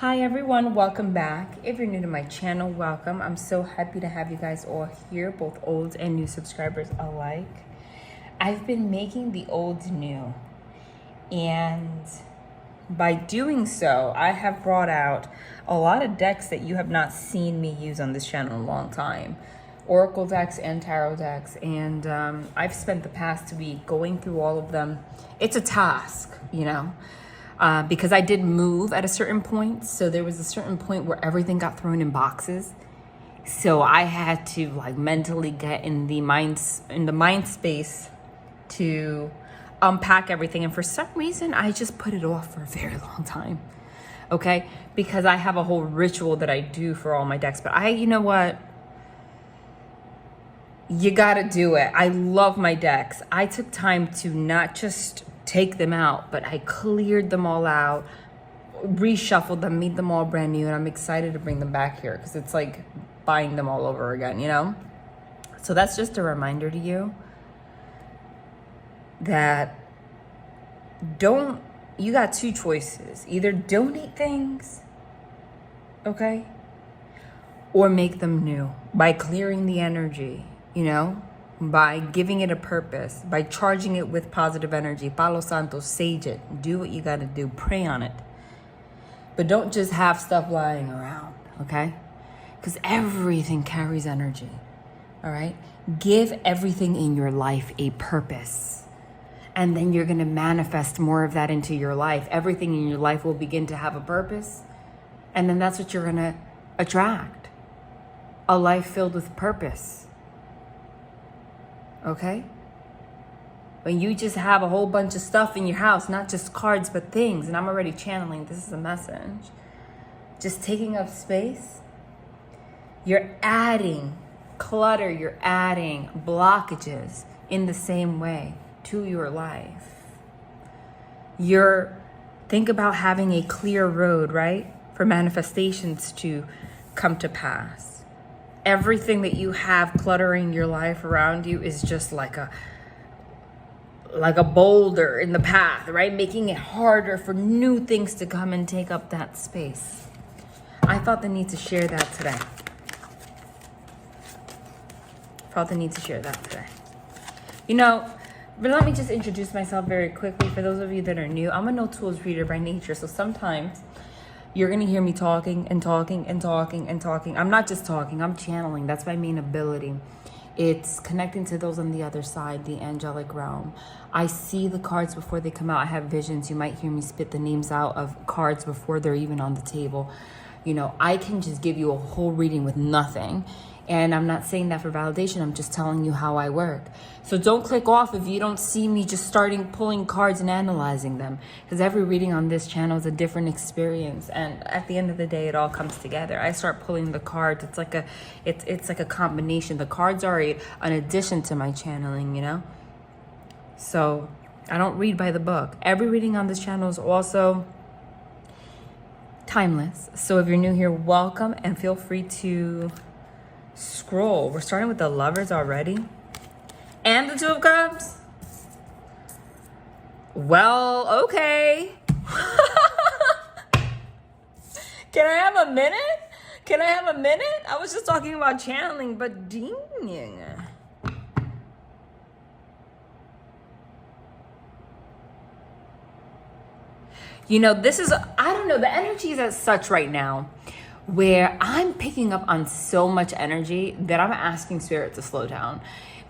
Hi everyone, welcome back. If you're new to my channel, welcome. I'm so happy to have you guys all here, both old and new subscribers alike. I've been making the old new, and by doing so, I have brought out a lot of decks that you have not seen me use on this channel in a long time. Oracle decks and tarot decks, and I've spent the past week going through all of them. It's a task, because I did move at a certain point. So there was a certain point where everything got thrown in boxes. So I had to mentally get in the mind space to unpack everything. And for some reason, I just put it off for a very long time. Okay. Because I have a whole ritual that I do for all my decks, but you know what? You gotta do it. I love my decks. I took time to not just take them out, but I cleared them all out, reshuffled them, made them all brand new, and I'm excited to bring them back here because it's like buying them all over again, So that's just a reminder to you that you got two choices. Either donate things, okay, or make them new by clearing the energy, by giving it a purpose, by charging it with positive energy. Palo Santo, sage it. Do what you got to do. Pray on it. But don't just have stuff lying around, okay? Because everything carries energy, all right? Give everything in your life a purpose. And then you're going to manifest more of that into your life. Everything in your life will begin to have a purpose. And then that's what you're going to attract. A life filled with purpose. Okay? When you just have a whole bunch of stuff in your house, not just cards, but things, and I'm already channeling, this is a message, just taking up space, you're adding clutter, you're adding blockages in the same way to your life. Think about having a clear road, right? For manifestations to come to pass. Everything that you have cluttering your life around you is just like a boulder in the path, right? Making it harder for new things to come and take up that space. I felt the need to share that today. But let me just introduce myself very quickly. For those of you that are new, I'm a no tools reader by nature. So sometimes you're going to hear me talking and talking and talking and talking. I'm not just talking, I'm channeling. That's my main ability. It's connecting to those on the other side, the angelic realm. I see the cards before they come out. I have visions. You might hear me spit the names out of cards before they're even on the table. I can just give you a whole reading with nothing. And I'm not saying that for validation. I'm just telling you how I work. So don't click off if you don't see me just starting pulling cards and analyzing them. Because every reading on this channel is a different experience. And at the end of the day, it all comes together. I start pulling the cards. It's like a combination. The cards are an addition to my channeling, So I don't read by the book. Every reading on this channel is also timeless. So if you're new here, welcome, and feel free to scroll. We're starting with the Lovers already. And the Two of Cups. Well, okay. Can I have a minute? I was just talking about channeling, but ding. This is, I don't know, the energy is as such right now where I'm picking up on so much energy that I'm asking Spirit to slow down,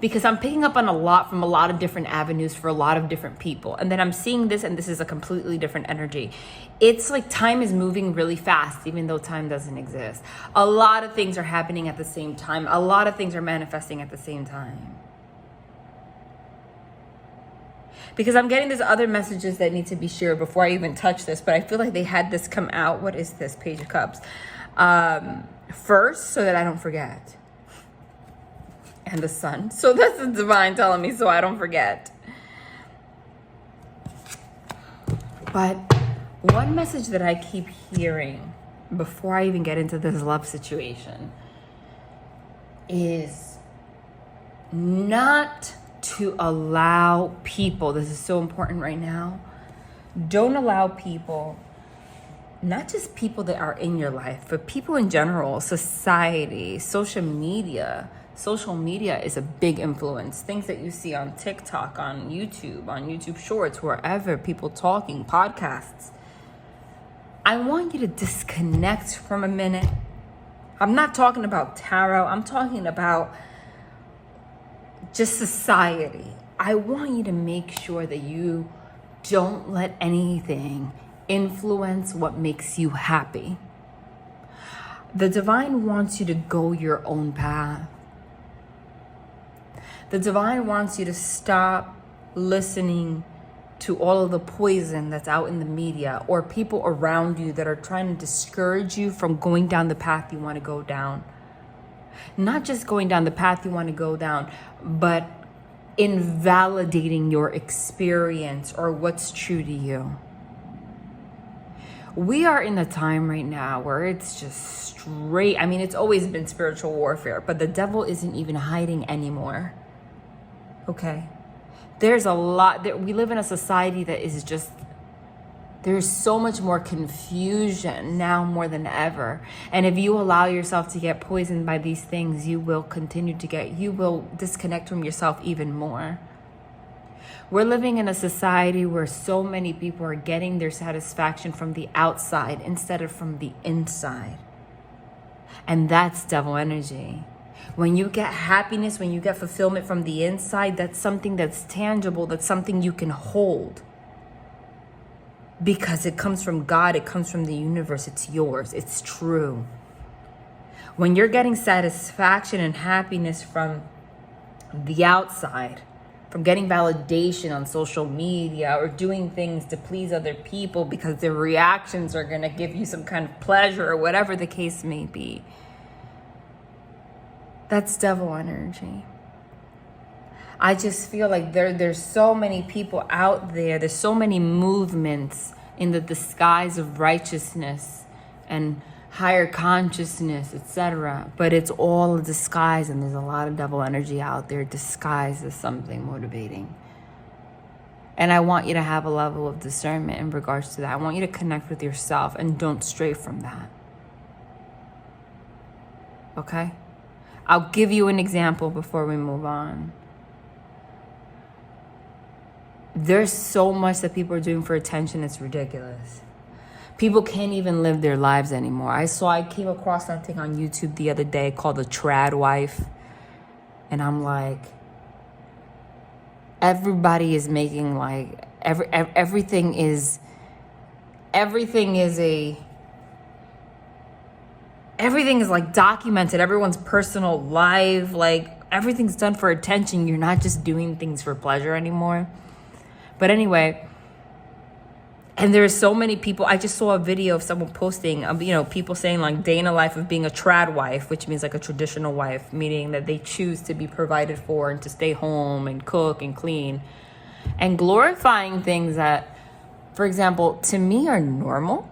because I'm picking up on a lot from a lot of different avenues for a lot of different people. And then I'm seeing this, and this is a completely different energy. It's like time is moving really fast, even though time doesn't exist. A lot of things are happening at the same time. A lot of things are manifesting at the same time. Because I'm getting these other messages that need to be shared before I even touch this, but I feel like they had this come out. What is this? Page of Cups. First, so that I don't forget. And the Sun. So that's the divine telling me so I don't forget. But one message that I keep hearing before I even get into this love situation is not to allow people, this is so important right now, don't allow people not just people that are in your life, but people in general, society, social media. Social media is a big influence. Things that you see on TikTok, on YouTube Shorts, wherever, people talking, podcasts. I want you to disconnect from a minute. I'm not talking about tarot. I'm talking about just society. I want you to make sure that you don't let anything influence what makes you happy. The divine wants you to go your own path. The divine wants you to stop listening to all of the poison that's out in the media or people around you that are trying to discourage you from going down the path you want to go down. Not just going down the path you want to go down, but invalidating your experience or what's true to you. We are in a time right now where it's just straight. I mean, it's always been spiritual warfare, but the devil isn't even hiding anymore. Okay? There's a lot that we live in a society that is just, there's so much more confusion now more than ever. And if you allow yourself to get poisoned by these things, you will disconnect from yourself even more. We're living in a society where so many people are getting their satisfaction from the outside instead of from the inside. And that's devil energy. When you get happiness, when you get fulfillment from the inside, that's something that's tangible, that's something you can hold. Because it comes from God, it comes from the universe, it's yours, it's true. When you're getting satisfaction and happiness from the outside, from getting validation on social media or doing things to please other people because their reactions are going to give you some kind of pleasure or whatever the case may be, that's devil energy. I just feel like there's so many people out there. There's so many movements in the disguise of righteousness and higher consciousness, etc. But it's all a disguise, and there's a lot of devil energy out there disguised as something motivating. And I want you to have a level of discernment in regards to that. I want you to connect with yourself and don't stray from that. Okay? I'll give you an example before we move on. There's so much that people are doing for attention, it's ridiculous. People can't even live their lives anymore. I came across something on YouTube the other day called the trad wife. And I'm like, everybody is making like, everything is like documented, everyone's personal life, like everything's done for attention. You're not just doing things for pleasure anymore. But anyway, and there's so many people. I just saw a video of someone posting, people saying like day in the life of being a trad wife, which means like a traditional wife, meaning that they choose to be provided for and to stay home and cook and clean, and glorifying things that, for example, to me are normal.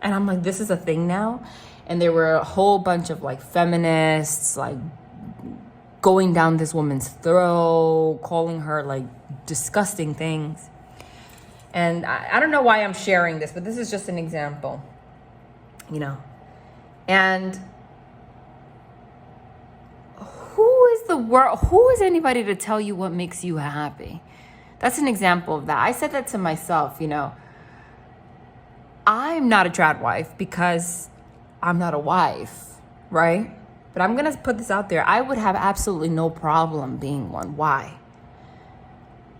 And I'm like, this is a thing now. And there were a whole bunch of like feminists, like going down this woman's throat, calling her like disgusting things. And I don't know why I'm sharing this, but this is just an example, And who is anybody to tell you what makes you happy? That's an example of that. I said that to myself, I'm not a trad wife because I'm not a wife, right? But I'm going to put this out there. I would have absolutely no problem being one. Why?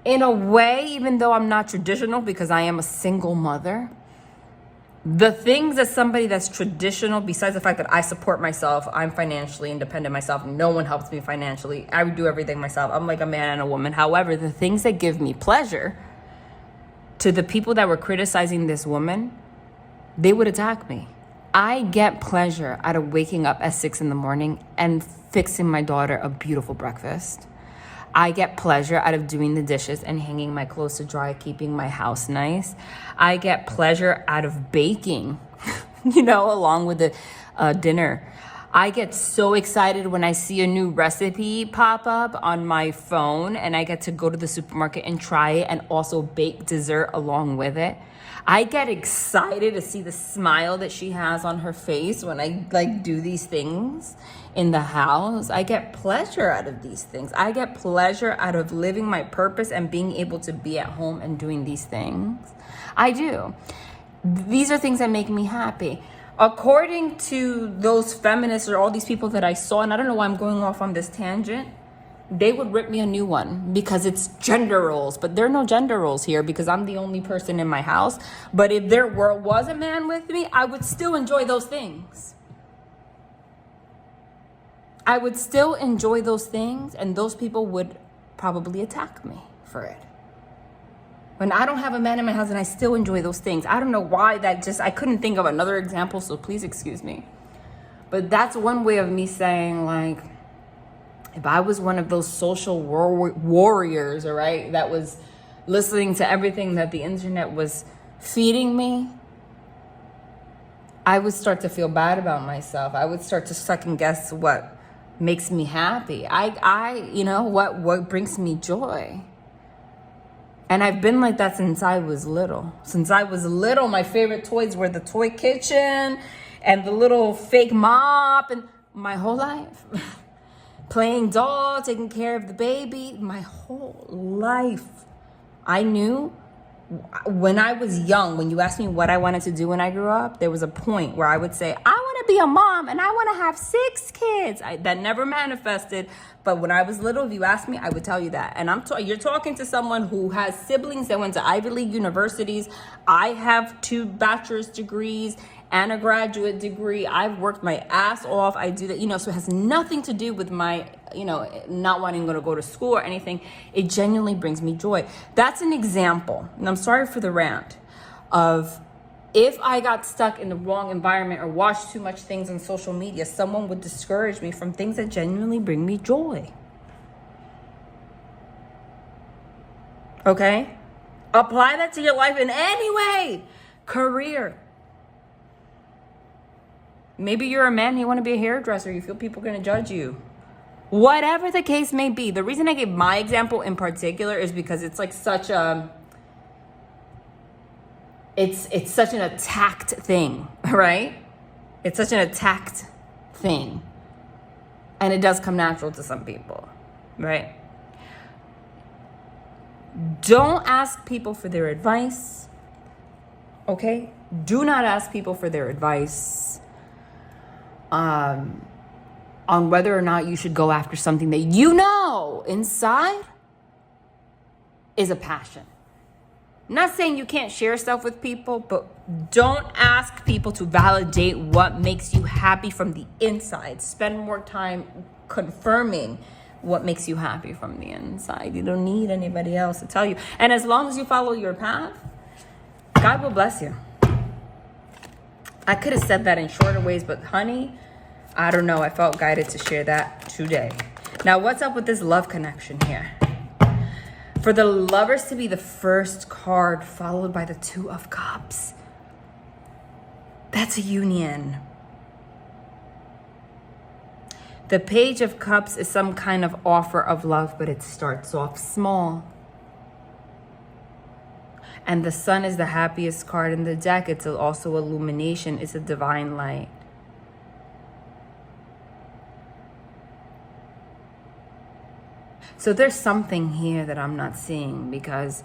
In a way, even though I'm not traditional because I am a single mother, the things that somebody that's traditional, besides the fact that I support myself, I'm financially independent myself, no one helps me financially, I would do everything myself. I'm like a man and a woman. However, the things that give me pleasure, to the people that were criticizing this woman, they would attack me. I get pleasure out of waking up at 6 a.m. and fixing my daughter a beautiful breakfast. I get pleasure out of doing the dishes and hanging my clothes to dry, keeping my house nice. I get pleasure out of baking, along with the dinner. I get so excited when I see a new recipe pop up on my phone and I get to go to the supermarket and try it and also bake dessert along with it. I get excited to see the smile that she has on her face when I like do these things in the house. I get pleasure out of these things. I get pleasure out of living my purpose and being able to be at home and doing these things. I do. These are things that make me happy. According to those feminists or all these people that I saw, and I don't know why I'm going off on this tangent, they would rip me a new one because it's gender roles. But there are no gender roles here because I'm the only person in my house. But if there was a man with me, I would still enjoy those things. I would still enjoy those things, and those people would probably attack me for it. When I don't have a man in my house and I still enjoy those things. I don't know why I couldn't think of another example, so please excuse me. But that's one way of me saying, like, if I was one of those social warriors, all right, that was listening to everything that the internet was feeding me, I would start to feel bad about myself. I would start to second guess what makes me happy. What brings me joy. And I've been like that since I was little. Since I was little, my favorite toys were the toy kitchen and the little fake mop, and my whole life. Playing doll, taking care of the baby, my whole life. I knew when I was young, when you asked me what I wanted to do when I grew up, there was a point where I would say, I want to be a mom and I want to have 6 kids. That never manifested. But when I was little, if you asked me, I would tell you that. And you're talking to someone who has siblings that went to Ivy League universities. I have 2 bachelor's degrees and a graduate degree. I've worked my ass off. I do that, so it has nothing to do with my, not wanting to go to school or anything. It genuinely brings me joy. That's an example, and I'm sorry for the rant, of if I got stuck in the wrong environment or watched too much things on social media, someone would discourage me from things that genuinely bring me joy. Okay? Apply that to your life in any way. Career. Maybe you're a man and you want to be a hairdresser. You feel people are going to judge you. Whatever the case may be. The reason I gave my example in particular is because it's like such a... It's such an attacked thing, right? It's such an attacked thing. And it does come natural to some people, right? Don't ask people for their advice, okay? Do not ask people for their advice on whether or not you should go after something that inside is a passion. I'm not saying you can't share stuff with people, but don't ask people to validate what makes you happy from the inside. Spend more time confirming what makes you happy from the inside. You don't need anybody else to tell you. And as long as you follow your path, God will bless you. I could have said that in shorter ways, but honey, I don't know. I felt guided to share that today. Now, what's up with this love connection here? For the Lovers to be the first card followed by the 2 of Cups. That's a union. The Page of Cups is some kind of offer of love, but it starts off small. And the Sun is the happiest card in the deck. It's also illumination. It's a divine light. So there's something here that I'm not seeing, because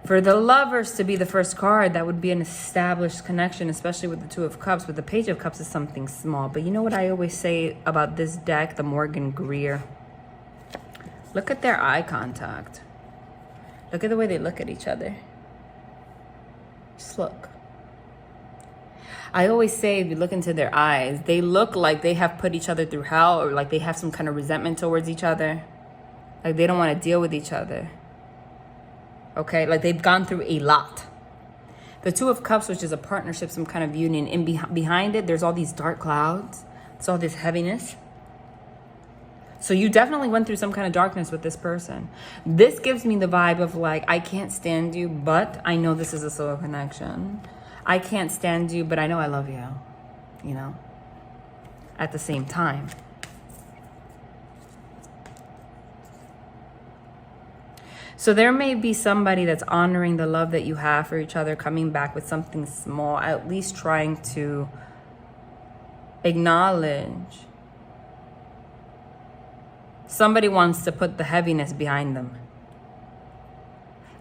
for the Lovers to be the first card, that would be an established connection, especially with the 2 of Cups. But the Page of Cups is something small. But you know what I always say about this deck, the Morgan Greer? Look at their eye contact. Look at the way they look at each other. Just look. I always say, if you look into their eyes, they look like they have put each other through hell, or like they have some kind of resentment towards each other. Like they don't want to deal with each other. Okay, like they've gone through a lot. The 2 of Cups, which is a partnership, some kind of union, and behind it, there's all these dark clouds. It's all this heaviness. So you definitely went through some kind of darkness with this person. This gives me the vibe of like, I can't stand you, but I know this is a soul connection. I can't stand you, but I know I love you, at the same time. So there may be somebody that's honoring the love that you have for each other, coming back with something small, at least trying to acknowledge. Somebody wants to put the heaviness behind them.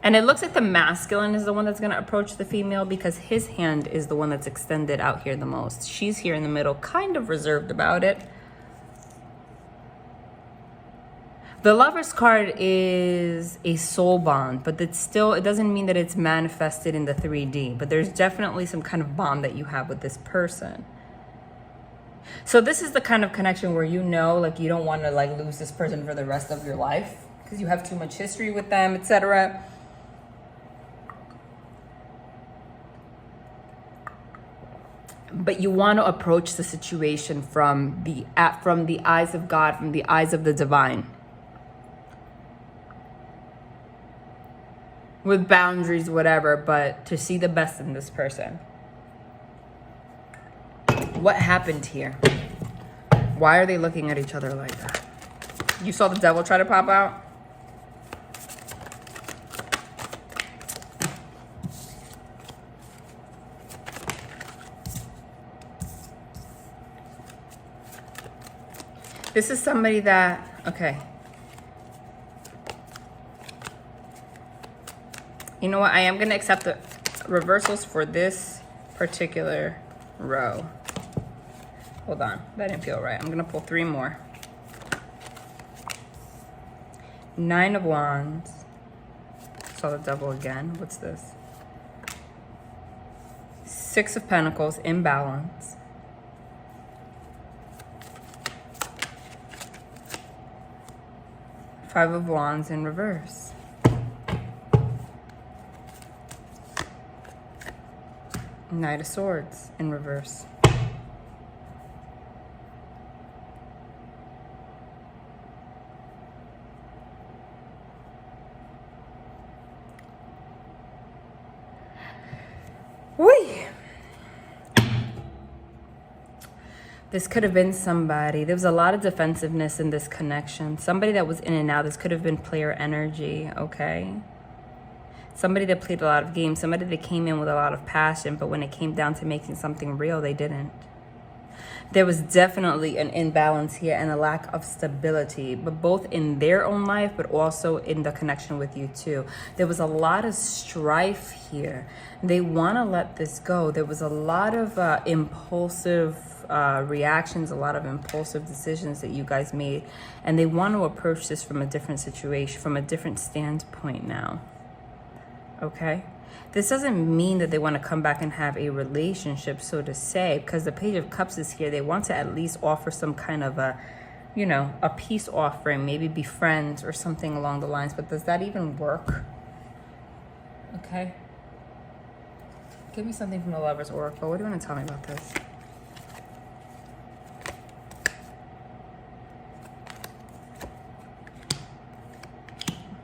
And it looks like the masculine is the one that's going to approach the female, because his hand is the one that's extended out here the most. She's here in the middle, kind of reserved about it. The Lover's card is a soul bond, but it doesn't mean that it's manifested in the 3D, but there's definitely some kind of bond that you have with this person. So this is the kind of connection where you know, like, you don't want to like lose this person for the rest of your life because you have too much history with them, etc. But you want to approach the situation from the eyes of God, from the eyes of the divine. With boundaries, whatever, but to see the best in this person. What happened here? Why are they looking at each other like that? You saw the devil try to pop out? This is somebody that, okay. You know what? I am going to accept the reversals for this particular row. Hold on. That didn't feel right. I'm going to pull 3 more. 9 of Wands. Saw the devil again. What's this? 6 of Pentacles, imbalance. 5 of Wands in reverse. Knight of Swords in reverse. Whee! This could have been somebody. There was a lot of defensiveness in this connection. Somebody that was in and out. This could have been player energy, okay? Somebody that played a lot of games. Somebody that came in with a lot of passion, but when it came down to making something real, they didn't. There was definitely an imbalance here and a lack of stability, but both in their own life, but also in the connection with you too. There was a lot of strife here. They want to let this go. There was a lot of impulsive reactions, a lot of impulsive decisions that you guys made, and they want to approach this from a different situation, from a different standpoint now. Okay? This doesn't mean that they want to come back and have a relationship, so to say, because the Page of Cups is here. They want to at least offer some kind of a, you know, a peace offering, maybe be friends or something along the lines. But does that even work? Okay. Give me something from the Lover's Oracle. What do you want to tell me about this?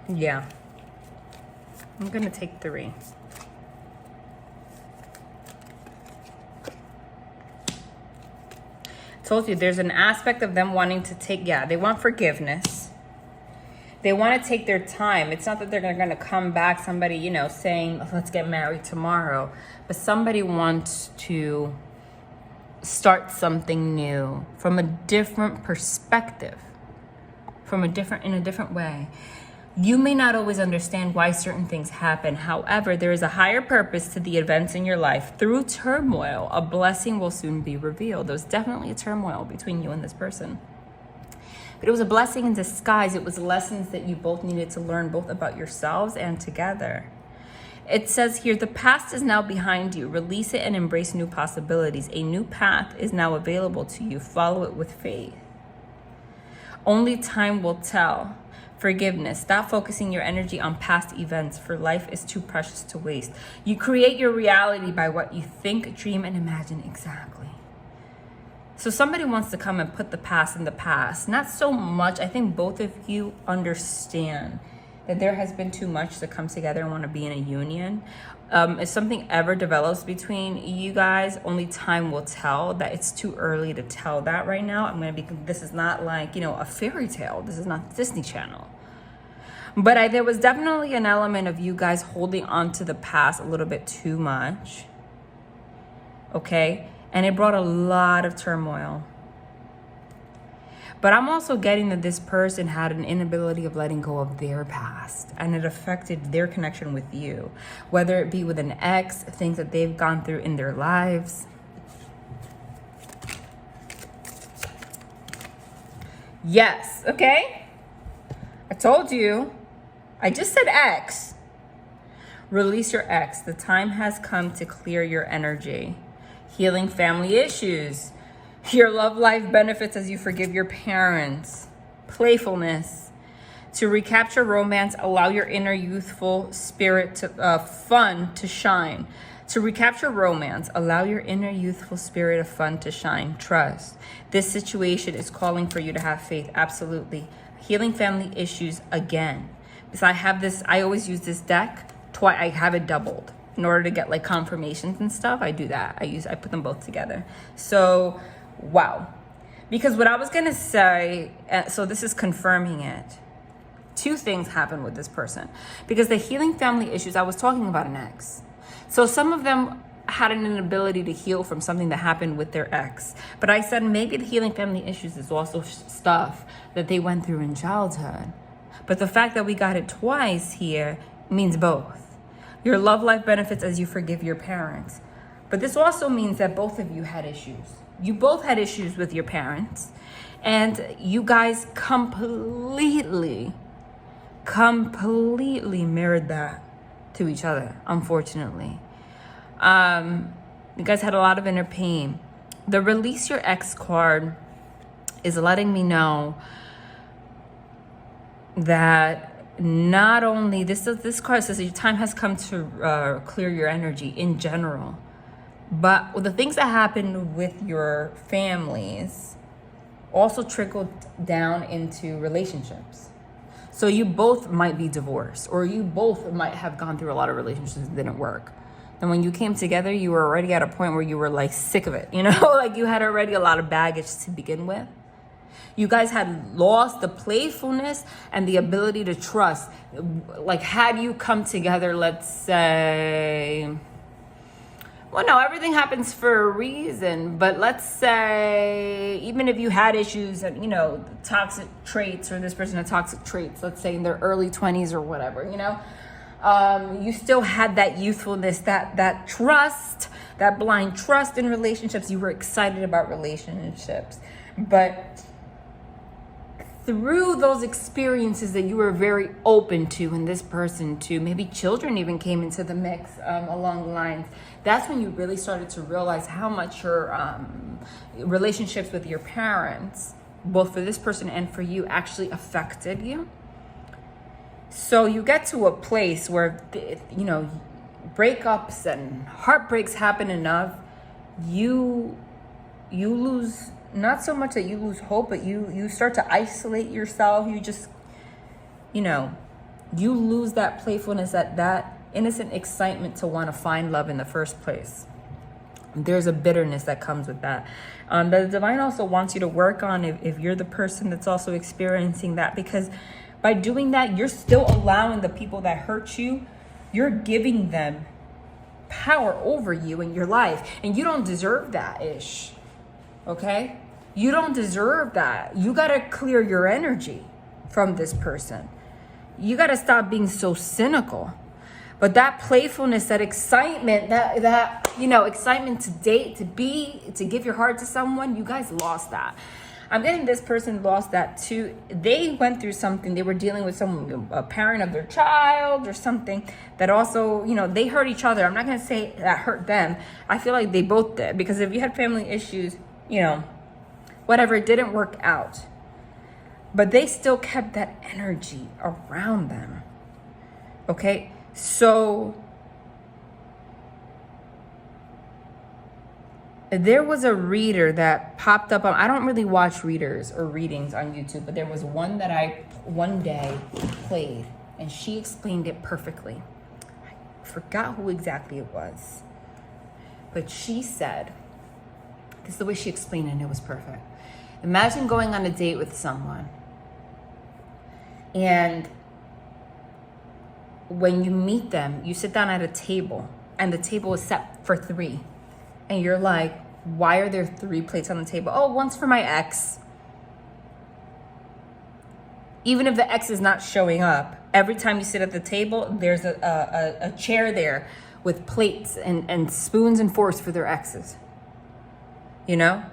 Yeah. I'm going to take 3. Told you there's an aspect of them wanting to take, they want forgiveness. They want to take their time. It's not that they're going to come back, somebody, you know, saying, let's get married tomorrow. But somebody wants to start something new from a different perspective, in a different way. You may not always understand why certain things happen. However, there is a higher purpose to the events in your life. Through turmoil, a blessing will soon be revealed. There was definitely a turmoil between you and this person. But it was a blessing in disguise. It was lessons that you both needed to learn, both about yourselves and together. It says here, the past is now behind you. Release it and embrace new possibilities. A new path is now available to you. Follow it with faith. Only time will tell. Forgiveness. Stop focusing your energy on past events, for life is too precious to waste. You create your reality by what you think, dream, and imagine. Exactly. So somebody wants to come and put the past in the past. Not so much. I think both of you understand that there has been too much to come together and want to be in a union. If something ever develops between you guys, only time will tell. That it's too early to tell that right now. This is not like, you know, a fairy tale. This is not Disney Channel. But there was definitely an element of you guys holding on to the past a little bit too much. Okay? And it brought a lot of turmoil. But I'm also getting that this person had an inability of letting go of their past, and it affected their connection with you, whether it be with an ex, things that they've gone through in their lives. Yes, okay? I told you. I just said ex. Release your ex. The time has come to clear your energy. Healing family issues. Your love life benefits as you forgive your parents. Playfulness. To recapture romance, allow your inner youthful spirit to fun to shine. To recapture romance, allow your inner youthful spirit of fun to shine. Trust. This situation is calling for you to have faith. Absolutely. Healing family issues again. Because I have this, I always use this deck twice. I have it doubled in order to get like confirmations and stuff. I do that. I put them both together. So, wow. Because what I was going to say, so this is confirming it. Two things happened with this person. Because the healing family issues, I was talking about an ex. So some of them had an inability to heal from something that happened with their ex. But I said maybe the healing family issues is also stuff that they went through in childhood. But the fact that we got it twice here means both. Your love life benefits as you forgive your parents. But this also means that both of you had issues. You both had issues with your parents. And you guys completely mirrored that to each other, unfortunately. You guys had a lot of inner pain. The release your ex card is letting me know that not only this card says your time has come to clear your energy in general, but the things that happened with your families also trickled down into relationships. So you both might be divorced, or you both might have gone through a lot of relationships that didn't work. And when you came together, you were already at a point where you were like sick of it, you know, like you had already a lot of baggage to begin with. You guys had lost the playfulness and the ability to trust. Like, had you come together, let's say, well, no, everything happens for a reason. But let's say, even if you had issues and, you know, toxic traits, or this person had toxic traits, let's say in their early 20s or whatever, you know, you still had that youthfulness, that trust, that blind trust in relationships. You were excited about relationships. But through those experiences that you were very open to, and this person too, maybe children even came into the mix along the lines, that's when you really started to realize how much your relationships with your parents, both for this person and for you, actually affected you. So you get to a place where, you know, breakups and heartbreaks happen enough, you lose, not so much that you lose hope, but you start to isolate yourself. You just, you know, you lose that playfulness, that innocent excitement to want to find love in the first place. There's a bitterness that comes with that. The divine also wants you to work on if you're the person that's also experiencing that, because by doing that, you're still allowing the people that hurt you, you're giving them power over you in your life. And you don't deserve that ish. Okay? You don't deserve that. You got to clear your energy from this person. You got to stop being so cynical. But that playfulness, that excitement, that you know, excitement to date, to give your heart to someone, you guys lost that. I'm getting this person lost that too. They went through something. They were dealing with someone, a parent of their child or something that also, you know, they hurt each other. I'm not going to say that hurt them. I feel like they both did, because if you had family issues, you know, whatever, it didn't work out. But they still kept that energy around them. Okay? So there was a reader that popped up on, I don't really watch readers or readings on YouTube, but there was one that I one day played, and she explained it perfectly. I forgot who exactly it was, but she said, this is the way she explained it, and it was perfect. Imagine going on a date with someone, and when you meet them, you sit down at a table and the table is set for 3. And you're like, why are there 3 plates on the table? Oh, one's for my ex. Even if the ex is not showing up, every time you sit at the table, there's a chair there with plates and spoons and forks for their exes. You know?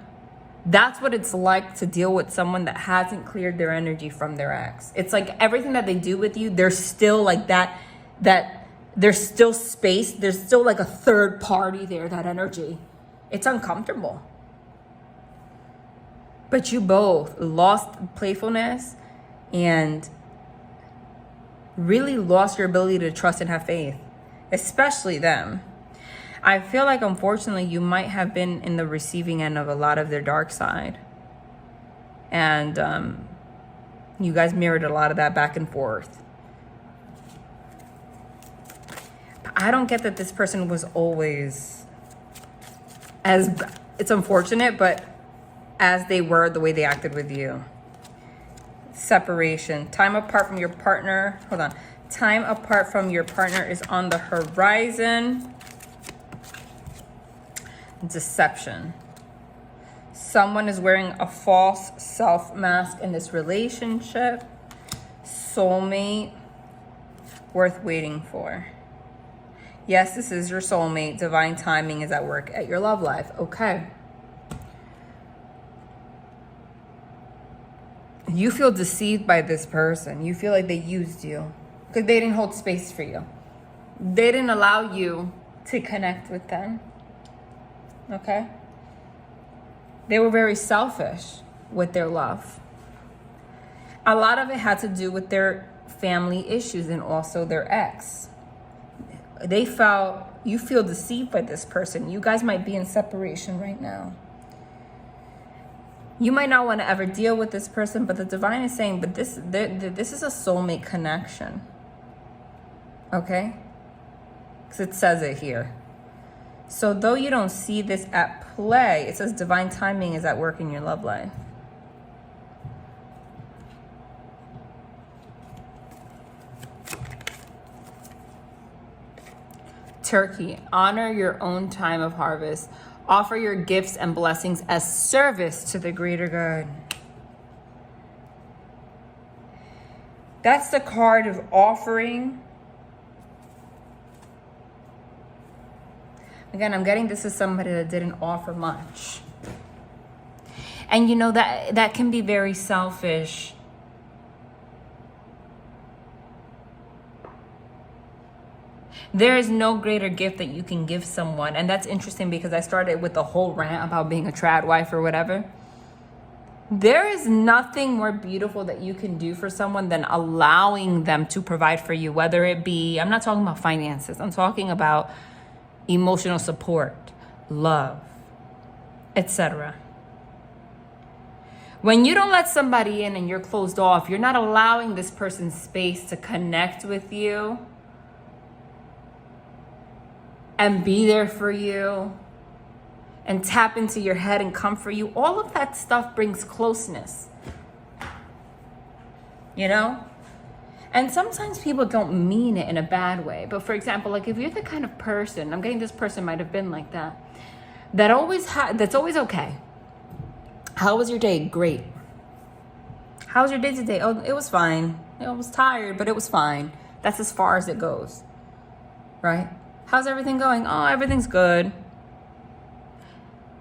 That's what it's like to deal with someone that hasn't cleared their energy from their ex. It's like everything that they do with you, there's still like that there's still space. There's still like a third party there, that energy. It's uncomfortable. But you both lost playfulness and really lost your ability to trust and have faith, especially them. I feel like, unfortunately, you might have been in the receiving end of a lot of their dark side. And you guys mirrored a lot of that back and forth. But I don't get that this person was always it's unfortunate, but as they were, the way they acted with you. Separation. Time apart from your partner. Hold on. Time apart from your partner is on the horizon. Deception. Someone is wearing a false self mask in this relationship. Soulmate. Worth waiting for. Yes, this is your soulmate. Divine timing is at work at your love life. Okay. You feel deceived by this person. You feel like they used you because they didn't hold space for you. They didn't allow you to connect with them. Okay? They were very selfish with their love. A lot of it had to do with their family issues and also their ex. You feel deceived by this person. You guys might be in separation right now. You might not want to ever deal with this person, but the divine is saying, but this is a soulmate connection. Okay? Because it says it here. So though you don't see this at play, it says divine timing is at work in your love life. Turkey, honor your own time of harvest. Offer your gifts and blessings as service to the greater good. That's the card of offering. Again, I'm getting this is somebody that didn't offer much. And you know that can be very selfish. There is no greater gift that you can give someone. And that's interesting because I started with a whole rant about being a trad wife or whatever. There is nothing more beautiful that you can do for someone than allowing them to provide for you, whether it be, I'm not talking about finances, I'm talking about emotional support, love, etc. When you don't let somebody in and you're closed off, you're not allowing this person space to connect with you and be there for you and tap into your head and comfort you. All of that stuff brings closeness, you know? And sometimes people don't mean it in a bad way. But for example, like if you're the kind of person, I'm getting this person might have been like that, that's always okay. How was your day? Great. How was your day today? Oh, it was fine. I was tired, but it was fine. That's as far as it goes, right? How's everything going? Oh, everything's good.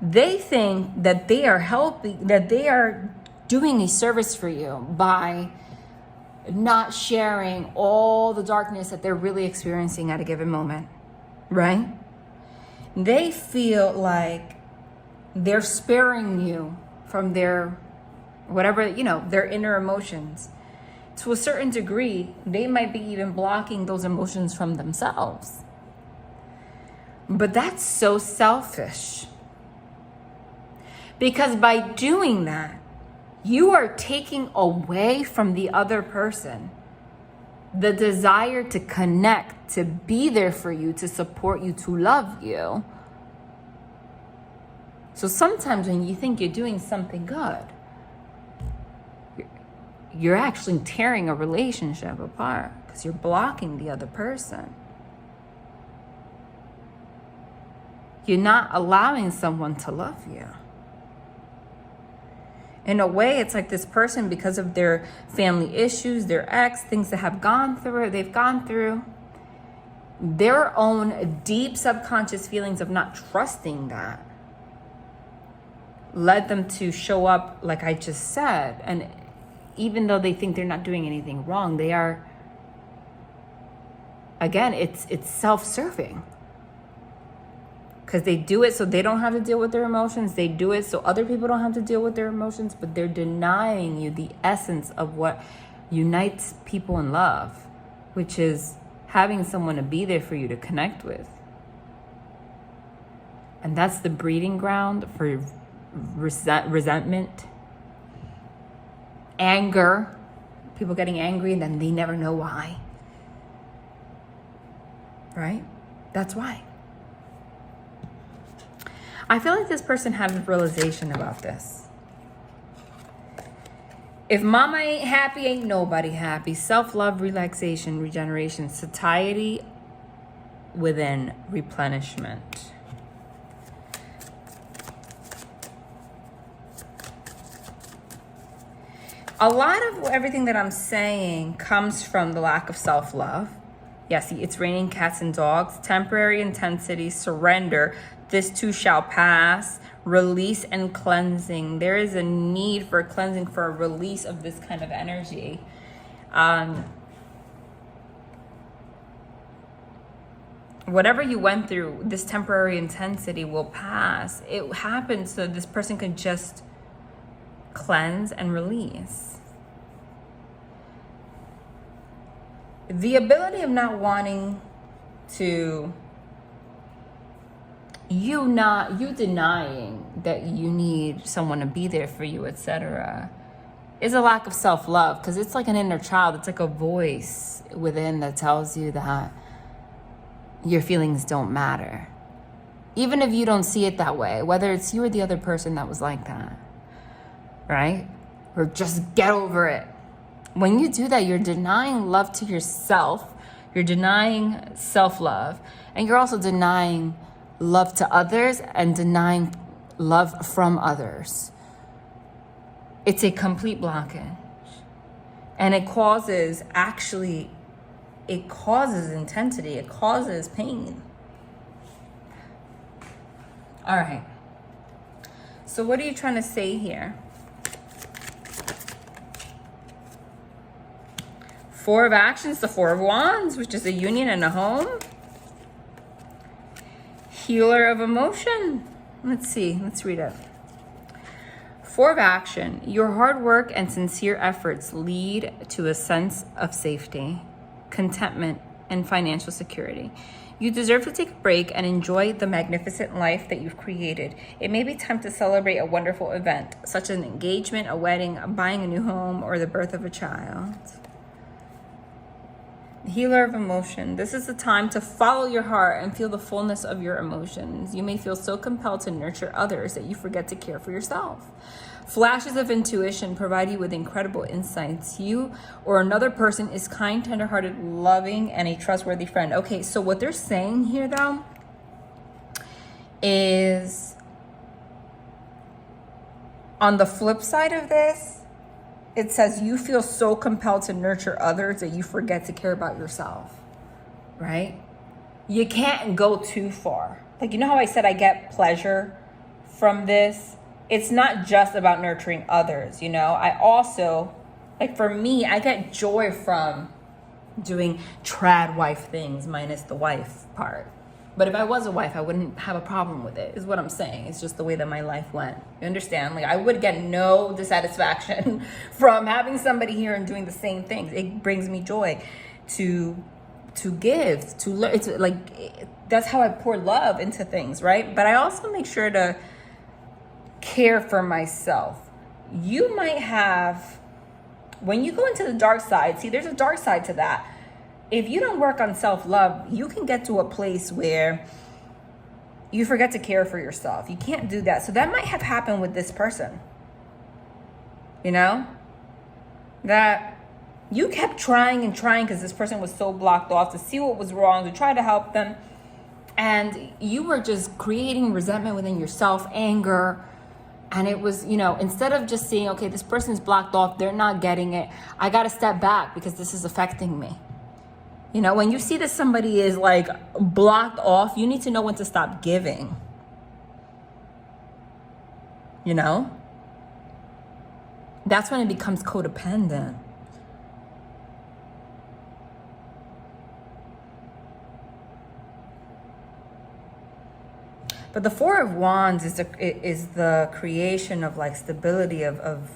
They think that they are helping, that they are doing a service for you by not sharing all the darkness that they're really experiencing at a given moment, right? They feel like they're sparing you from their, whatever, their inner emotions. To a certain degree, they might be even blocking those emotions from themselves. But that's so selfish. Because by doing that, you are taking away from the other person the desire to connect, to be there for you, to support you, to love you. So sometimes when you think you're doing something good, you're actually tearing a relationship apart because you're blocking the other person. You're not allowing someone to love you. In a way, it's like this person, because of their family issues, their ex, things that they've gone through, their own deep subconscious feelings of not trusting that led them to show up like I just said. And even though they think they're not doing anything wrong, they are, again, it's self-serving. Because they do it so they don't have to deal with their emotions. They do it so other people don't have to deal with their emotions, but they're denying you the essence of what unites people in love, which is having someone to be there for you to connect with. And that's the breeding ground for resentment, anger, people getting angry and then they never know why. Right? That's why. I feel like this person had a realization about this. If mama ain't happy, ain't nobody happy. Self-love, relaxation, regeneration, satiety within replenishment. A lot of everything that I'm saying comes from the lack of self-love. Yeah, see, it's raining cats and dogs. Temporary intensity, surrender. This too shall pass. Release and cleansing. There is a need for cleansing, for a release of this kind of energy. Whatever you went through, this temporary intensity will pass. It happens so this person can just cleanse and release. The ability of not wanting to, you denying that you need someone to be there for you, etc., is a lack of self-love, because it's like an inner child. It's like a voice within that tells you that your feelings don't matter. Even if you don't see it that way, whether it's you or the other person that was like that, right? Or just get over it. When you do that, you're denying love to yourself. You're denying self-love. And you're also denying love to others and denying love from others. It's a complete blockage. And it causes intensity. It causes pain. All right. So what are you trying to say here? Four of Actions, the Four of Wands, which is a union and a home. Healer of emotion. Let's see. Let's read it. Four of Action. Your hard work and sincere efforts lead to a sense of safety, contentment, and financial security. You deserve to take a break and enjoy the magnificent life that you've created. It may be time to celebrate a wonderful event, such as an engagement, a wedding, buying a new home, or the birth of a child. Healer of emotion. This is the time to follow your heart and feel the fullness of your emotions. You may feel so compelled to nurture others that you forget to care for yourself. Flashes of intuition provide you with incredible insights. You or another person is kind, tender-hearted, loving, and a trustworthy friend. Okay, so what they're saying here, though, is on the flip side of this, it says you feel so compelled to nurture others that you forget to care about yourself, right? You can't go too far. Like, you know how I said I get pleasure from this? It's not just about nurturing others, you know? I also, like for me, I get joy from doing trad wife things minus the wife part. But if I was a wife, I wouldn't have a problem with it, is what I'm saying. It's just the way that my life went. You understand? Like, I would get no dissatisfaction from having somebody here and doing the same things. It brings me joy to give, to learn. It's like, that's how I pour love into things, right? But I also make sure to care for myself. You might have, when you go into the dark side, see, there's a dark side to that. If you don't work on self-love, you can get to a place where you forget to care for yourself. You can't do that. So that might have happened with this person. You know? that you kept trying and trying because this person was so blocked off to see what was wrong, to try to help them. And you were just creating resentment within yourself, anger. And it was, instead of just seeing, okay, this person's blocked off, they're not getting it. I got to step back because this is affecting me. When you see that somebody is like blocked off, you need to know when to stop giving. That's when it becomes codependent. But the Four of Wands is the creation of like stability of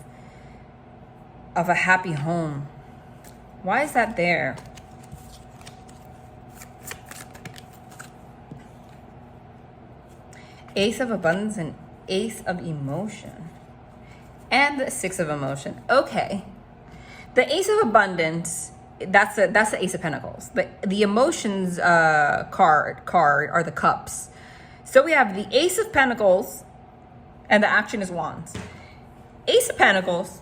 a happy home. Why is that there? Ace of Abundance and Ace of Emotion. And the Six of Emotion. Okay. The Ace of Abundance, that's the Ace of Pentacles. The emotions card are the cups. So we have the Ace of Pentacles, and the action is Wands. Ace of Pentacles,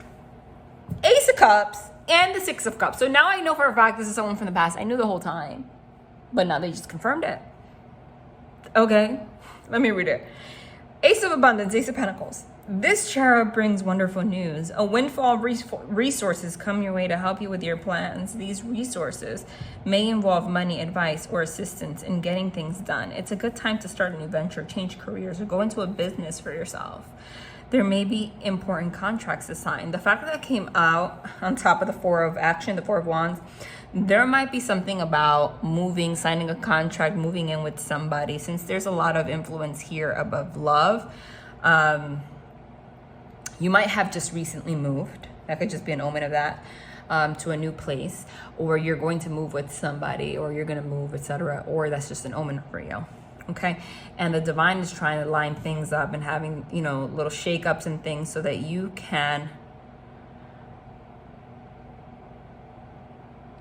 Ace of Cups, and the Six of Cups. So now I know for a fact this is someone from the past. I knew the whole time, but now they just confirmed it. Okay, let me read it. Ace of Abundance, Ace of Pentacles. This cherub brings wonderful news. A windfall of resources come your way to help you with your plans. These resources may involve money, advice, or assistance in getting things done. It's a good time to start a new venture, change careers, or go into a business for yourself. There may be important contracts to sign. The fact that it came out on top of the Four of Action, the Four of Wands, there might be something about moving, signing a contract, moving in with somebody. Since there's a lot of influence here above love, you might have just recently moved. That could just be an omen of that, to a new place, or you're going to move with somebody, or you're going to move, etc. Or that's just an omen for you. Okay. And the divine is trying to line things up and having, little shakeups and things so that you can,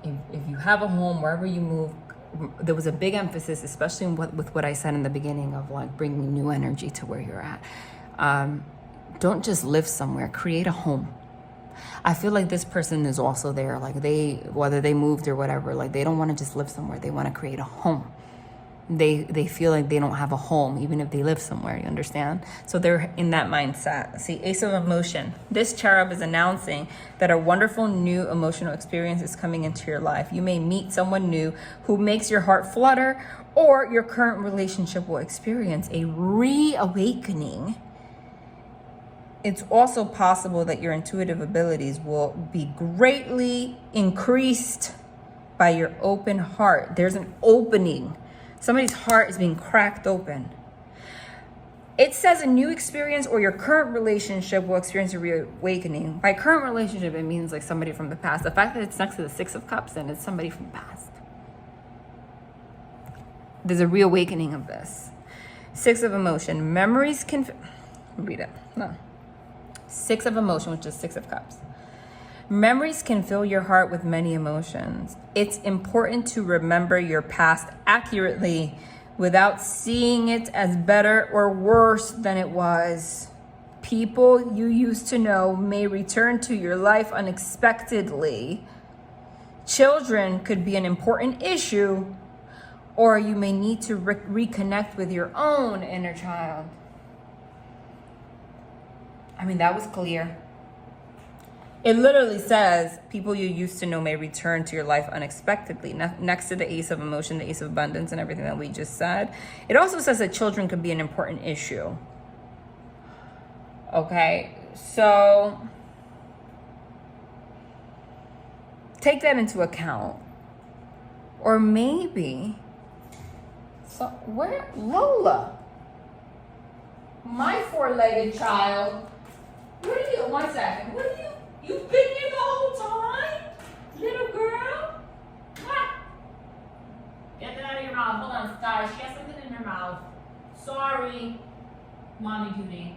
if you have a home, wherever you move, there was a big emphasis, especially with what I said in the beginning of like bringing new energy to where you're at. Don't just live somewhere, create a home. I feel like this person is also there, like whether they moved or whatever, like they don't want to just live somewhere, they want to create a home. They feel like they don't have a home, even if they live somewhere, you understand? So they're in that mindset. See, Ace of Emotion. This cherub is announcing that a wonderful new emotional experience is coming into your life. You may meet someone new who makes your heart flutter, or your current relationship will experience a reawakening. It's also possible that your intuitive abilities will be greatly increased by your open heart. There's an opening. Somebody's heart is being cracked open. It says a new experience or your current relationship will experience a reawakening. By current relationship, it means like somebody from the past. The fact that it's next to the Six of Cups, and it's somebody from the past. There's a reawakening of this. Six of Emotion. Memories can... Read it. No. Six of Emotion, which is Six of Cups. Memories can fill your heart with many emotions. It's important to remember your past accurately without seeing it as better or worse than it was. People you used to know may return to your life unexpectedly. Children could be an important issue, or you may need to reconnect with your own inner child. I mean, that was clear. It literally says people you used to know may return to your life unexpectedly. Next to the Ace of Emotion, the Ace of Abundance, and everything that we just said. It also says that children could be an important issue. Okay, so take that into account. Or maybe, so where, Lola, my four-legged child, what are you, 1 second, what are you? You've been here the whole time? Little girl? Ah. Get that out of your mouth. Hold on, Sky. She has something in her mouth. Sorry, Mommy Duty.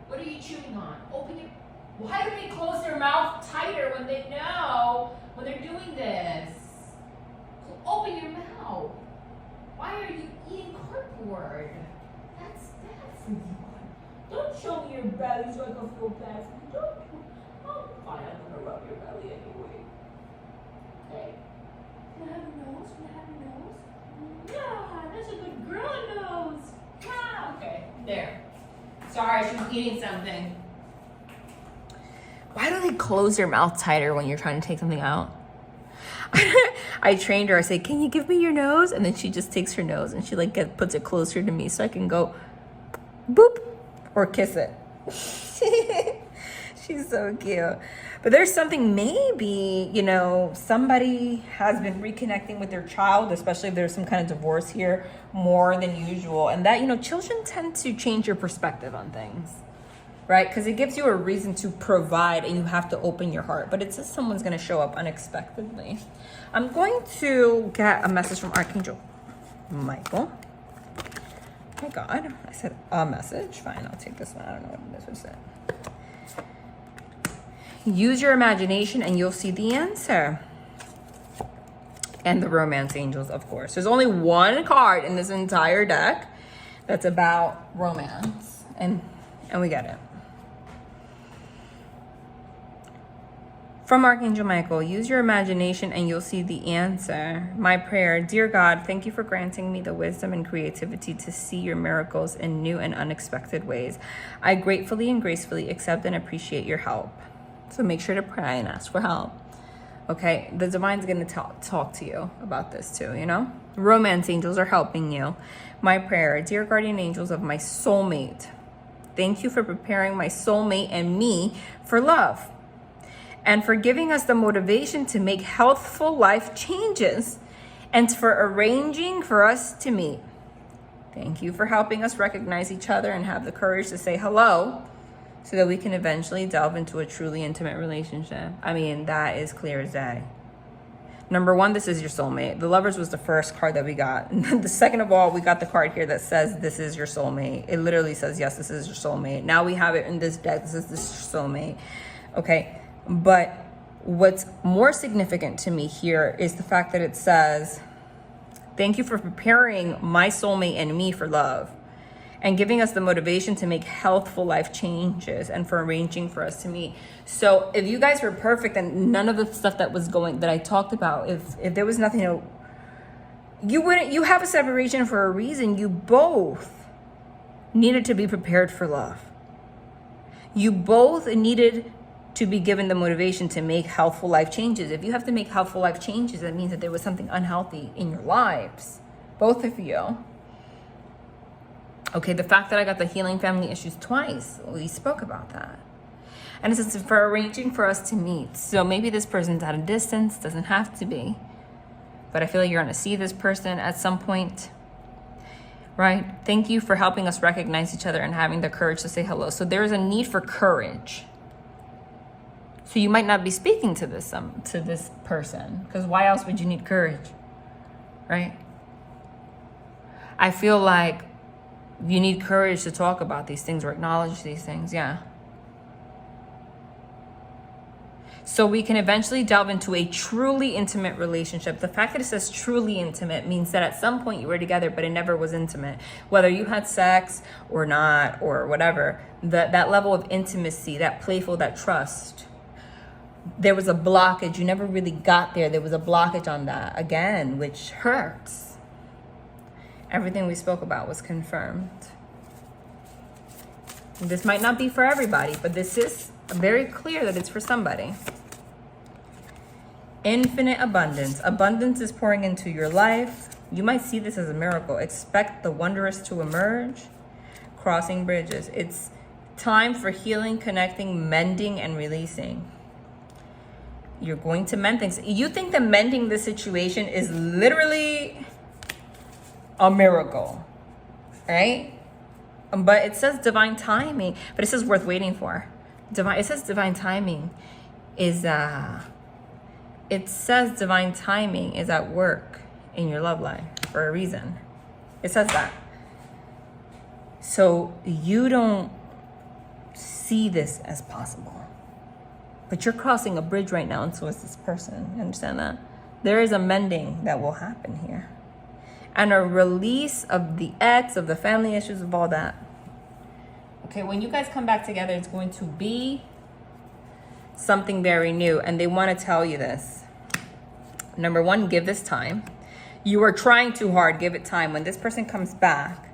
What are you chewing on? Open your... Why do they close their mouth tighter when they know when they're doing this? So open your mouth. Why are you eating cardboard? That's bad for you. Don't show me your belly so I can feel bad for you. Don't. Oh, fine, I'm gonna rub your belly anyway. Okay. Can I have a nose? Can I have a nose? Yeah, that's a good girl nose. Yeah. Okay, there. Sorry, she was eating something. Why do they close your mouth tighter when you're trying to take something out? I trained her. I say, "Can you give me your nose?" And then she just takes her nose and she like puts it closer to me so I can go boop or kiss it. She's so cute. But there's something, maybe, you know, somebody has been reconnecting with their child, especially if there's some kind of divorce here, more than usual. And that, you know, children tend to change your perspective on things, right? Because it gives you a reason to provide and you have to open your heart. But it says someone's going to show up unexpectedly. I'm going to get a message from Archangel Michael. Oh my God, I said a message. Fine, I'll take this one. I don't know what this was said. Use your imagination and you'll see the answer. And the romance angels, of course. There's only one card in this entire deck that's about romance. And we get it. From Archangel Michael, use your imagination and you'll see the answer. My prayer, dear God, thank you for granting me the wisdom and creativity to see your miracles in new and unexpected ways. I gratefully and gracefully accept and appreciate your help. So make sure to pray and ask for help. Okay, the divine's going to talk to you about this too, you know? Romance angels are helping you. My prayer, dear guardian angels of my soulmate, thank you for preparing my soulmate and me for love, and for giving us the motivation to make healthful life changes, and for arranging for us to meet. Thank you for helping us recognize each other and have the courage to say hello so that we can eventually delve into a truly intimate relationship. I mean, that is clear as day. Number one, this is your soulmate. The Lovers was the first card that we got. The second of all, we got the card here that says this is your soulmate. It literally says, yes, this is your soulmate. Now we have it in this deck. This is your soulmate. Okay. But what's more significant to me here is the fact that it says, thank you for preparing my soulmate and me for love, and giving us the motivation to make healthful life changes, and for arranging for us to meet. So if you guys were perfect and none of the stuff that I talked about, if there was nothing, you have a separation for a reason. You both needed to be prepared for love. You both needed to be given the motivation to make healthful life changes. If you have to make healthful life changes, that means that there was something unhealthy in your lives, both of you. Okay, the fact that I got the healing family issues twice, we spoke about that. And it says for arranging for us to meet. So maybe this person's at a distance, doesn't have to be. But I feel like you're gonna see this person at some point, right? Thank you for helping us recognize each other and having the courage to say hello. So there's a need for courage. So you might not be speaking to this person, because why else would you need courage, right? I feel like you need courage to talk about these things or acknowledge these things, yeah. So we can eventually delve into a truly intimate relationship. The fact that it says truly intimate means that at some point you were together, but it never was intimate. Whether you had sex or not, or whatever, that level of intimacy, that playful, that trust, there was a blockage. You never really got there. There was a blockage on that, again, which hurts. Everything we spoke about was confirmed. This might not be for everybody, but this is very clear that it's for somebody. Infinite abundance. Abundance is pouring into your life. You might see this as a miracle. Expect the wondrous to emerge. Crossing bridges. It's time for healing, connecting, mending, and releasing. You're going to mend things. You think that mending the situation is literally a miracle, right? But it says divine timing, but it says worth waiting for. It says divine timing is at work in your love life for a reason. It says that. So you don't see this as possible. But you're crossing a bridge right now, and so is this person. You understand that? There is a mending that will happen here. And a release of the ex, of the family issues, of all that. Okay, when you guys come back together, it's going to be something very new, and they want to tell you this. Number one, give this time. You are trying too hard. Give it time. When this person comes back,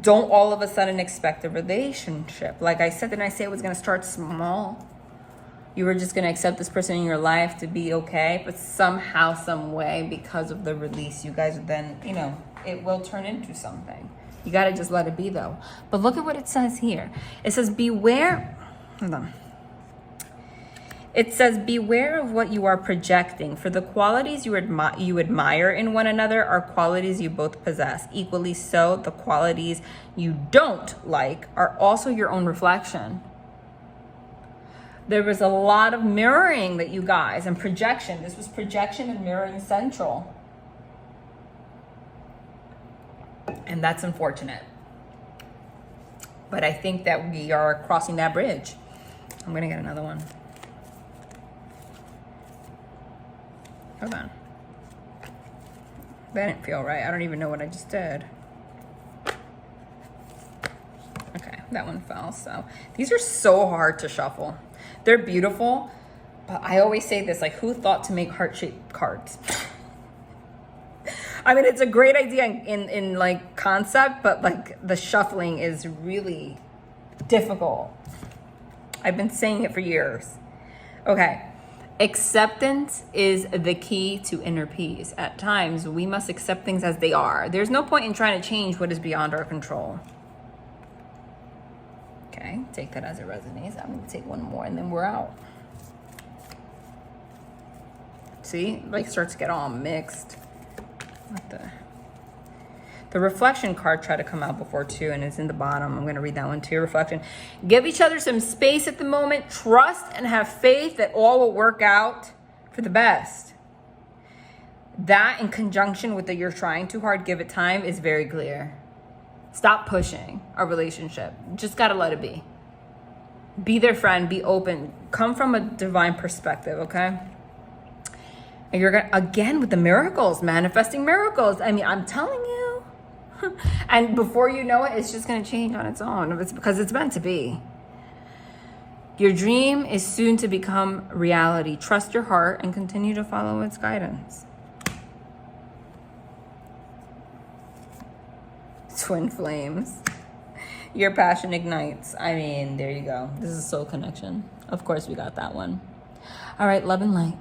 don't all of a sudden expect a relationship. Like I said, didn't I say it was going to start small? You were just going to accept this person in your life to be okay, but somehow, some way, because of the release, you guys then, you know, it will turn into something. You got to just let it be, though. But look at what it says here. It says, beware. Hold on. It says, beware of what you are projecting, for the qualities you admire in one another are qualities you both possess. Equally so, the qualities you don't like are also your own reflection. There was a lot of mirroring that you guys, and projection. This was projection and mirroring central. And that's unfortunate. But I think that we are crossing that bridge. I'm going to get another one. Hold on. That didn't feel right. I don't even know what I just did. Okay, that one fell. So these are so hard to shuffle. They're beautiful, but I always say this, like, who thought to make heart-shaped cards? I mean, it's a great idea in like concept, but like the shuffling is really difficult. I've been saying it for years. Okay. Acceptance is the key to inner peace. At times, we must accept things as they are. There's no point in trying to change what is beyond our control. Okay, take that as it resonates. I'm going to take one more and then we're out. See, like starts to get all mixed. What the reflection card tried to come out before too, and it's in the bottom. I'm going to read that one too. Reflection. Give each other some space at the moment. Trust and have faith that all will work out for the best. That, in conjunction with the you're trying too hard, give it time, is very clear. Stop pushing a relationship. Just got to let it be. Be their friend. Be open. Come from a divine perspective, okay? And you're going to, again, with the miracles, manifesting miracles. I mean, I'm telling you. And before you know it, it's just going to change on its own. It's because it's meant to be. Your dream is soon to become reality. Trust your heart and continue to follow its guidance. Twin flames. Your passion ignites. I mean, there you go. This is soul connection. Of course, we got that one. All right, love and light.